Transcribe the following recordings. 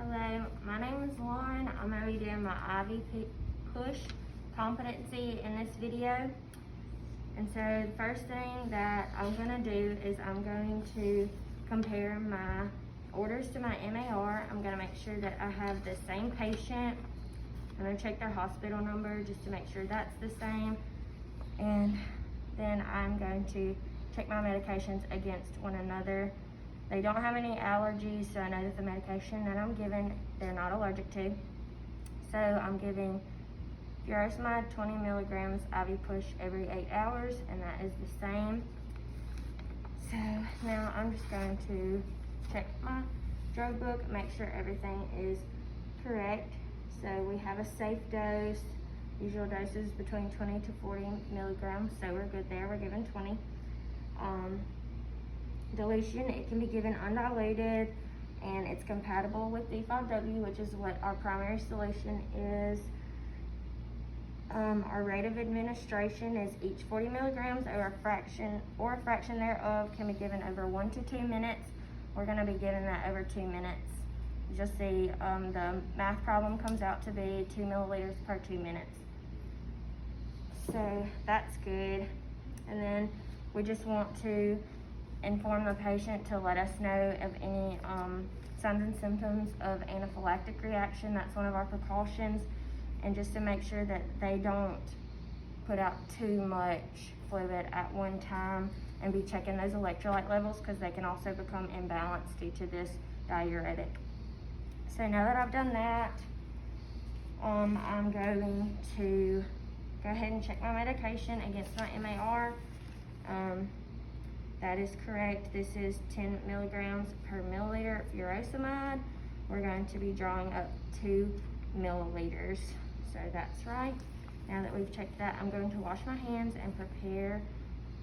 Hello, my name is Lauren. I'm going to be doing my IVP push competency in this video. And so the first thing that I'm going to do is I'm going to compare my orders to my MAR. I'm going to make sure that I have the same patient. I'm going to check their hospital number just to make sure that's the same. And then I'm going to check my medications against one another. They don't have any allergies, so I know that the medication that I'm giving, they're not allergic to. So I'm giving furosemide 20 milligrams IV push every 8 hours, and that is the same. So now I'm just going to check my drug book, make sure everything is correct. So we have a safe dose. Usual dose is between 20 to 40 milligrams, so we're good there. We're giving 20. Dilution, it can be given undiluted, and it's compatible with D5W, which is what our primary solution is. Our rate of administration is each 40 milligrams or a fraction thereof can be given over 1 to 2 minutes. We're going to be giving that over 2 minutes. You'll see the math problem comes out to be 2 milliliters per 2 minutes. So that's good. And then we just want to inform the patient to let us know of any signs and symptoms of anaphylactic reaction. That's one of our precautions. And just to make sure that they don't put out too much fluid at one time, and be checking those electrolyte levels, because they can also become imbalanced due to this diuretic. So now that I've done that, I'm going to go ahead and check my medication against my MAR. That is correct. This is 10 milligrams per milliliter furosemide. We're going to be drawing up 2 milliliters. So that's right. Now that we've checked that, I'm going to wash my hands and prepare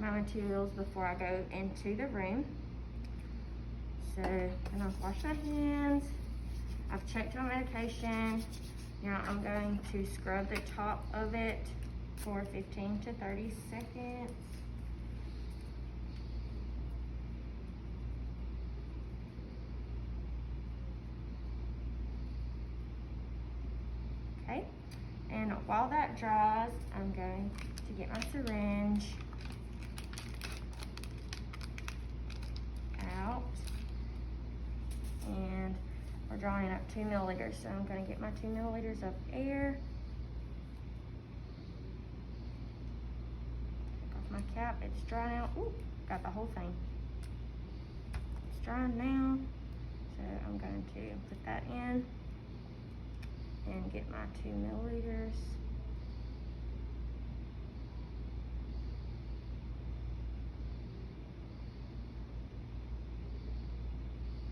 my materials before I go into the room. So I'm gonna wash my hands. I've checked my medication. Now I'm going to scrub the top of it for 15 to 30 seconds. Okay, and while that dries, I'm going to get my syringe out, and we're drawing up 2 milliliters. So I'm going to get my 2 milliliters of air. Take off my cap. It's dry now. Ooh, got the whole thing. It's dry now. So I'm going to put that in and get my 2 milliliters.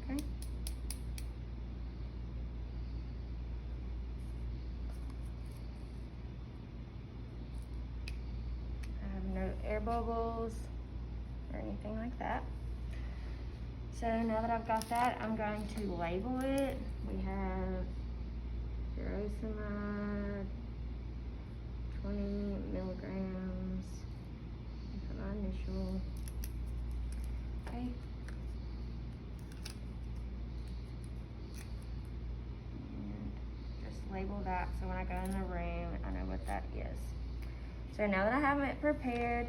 Okay. I have no air bubbles or anything like that. So now that I've got that, I'm going to label it. We have furosemide, 20 milligrams. Put my initial. Okay. And just label that so when I go in the room, I know what that is. So now that I have it prepared,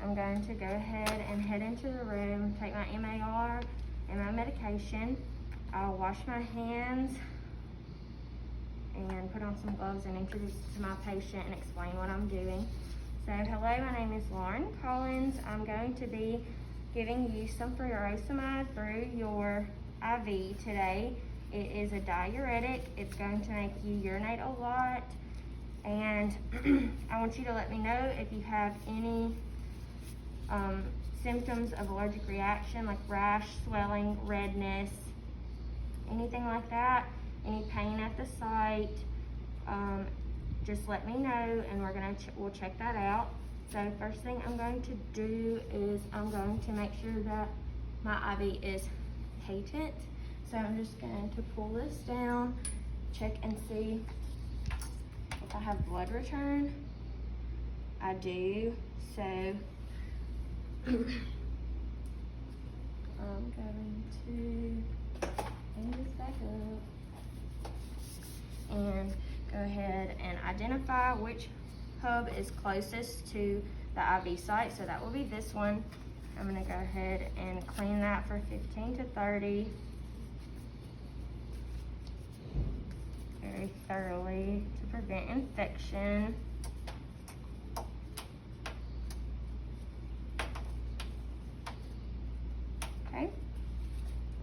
I'm going to go ahead and head into the room, take my MAR and my medication. I'll wash my hands and put on some gloves and introduce to my patient and explain what I'm doing. So hello, my name is Lauren Collins. I'm going to be giving you some furosemide through your IV today. It is a diuretic. It's going to make you urinate a lot, and I want you to let me know if you have any symptoms of allergic reaction, like rash, swelling, redness, anything like that. Any pain at the site, just let me know, and we'll check that out. So first thing I'm going to do is I'm going to make sure that my IV is patent. So I'm just going to pull this down, check and see if I have blood return. I do. So I'm going to clean this back up. and go ahead and identify which hub is closest to the IV site. So that will be this one. I'm gonna go ahead and clean that for 15 to 30 very thoroughly to prevent infection. Okay,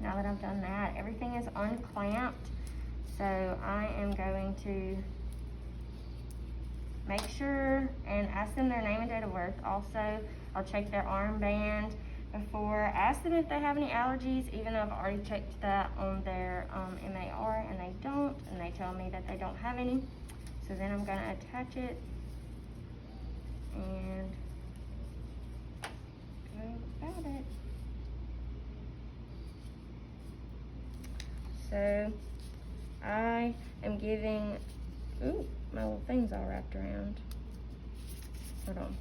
now that I've done that, everything is unclamped. So I am going to make sure and ask them their name and date of birth. Also, I'll check their armband before. Ask them if they have any allergies, even though I've already checked that on their MAR and they don't, and they tell me that they don't have any. So then I'm gonna attach it and go about it. So I am giving, ooh, my little thing's all wrapped around. Hold on.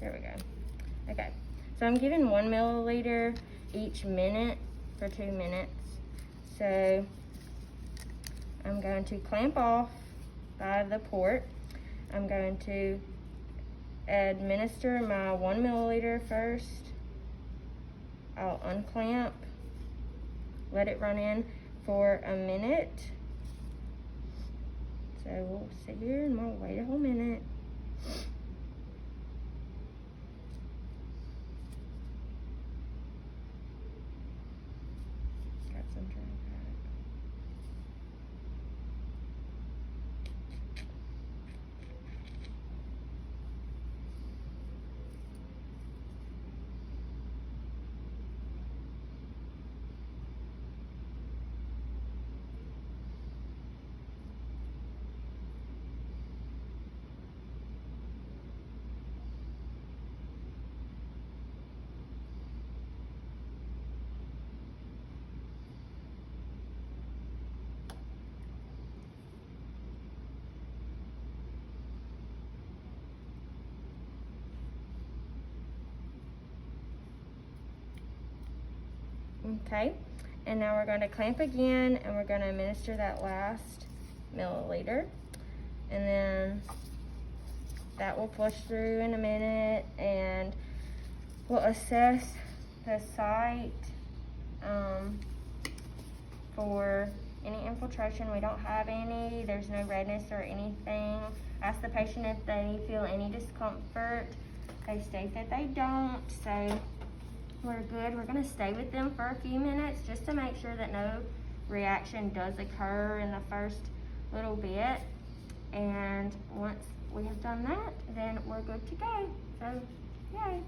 There we go. Okay, so I'm giving 1 milliliter each minute for 2 minutes. So I'm going to clamp off by the port. I'm going to administer my 1 milliliter first. I'll unclamp, let it run in for a minute. So we'll sit here and we'll wait a whole minute. Got some dry back. Okay, and now we're going to clamp again and we're going to administer that last milliliter, and then that will flush through in a minute, and we'll assess the site for any infiltration. We don't have any, there's no redness or anything. Ask the patient if they feel any discomfort. They state that they don't, so we're good. We're gonna stay with them for a few minutes just to make sure that no reaction does occur in the first little bit. And once we have done that, then we're good to go. So, yay.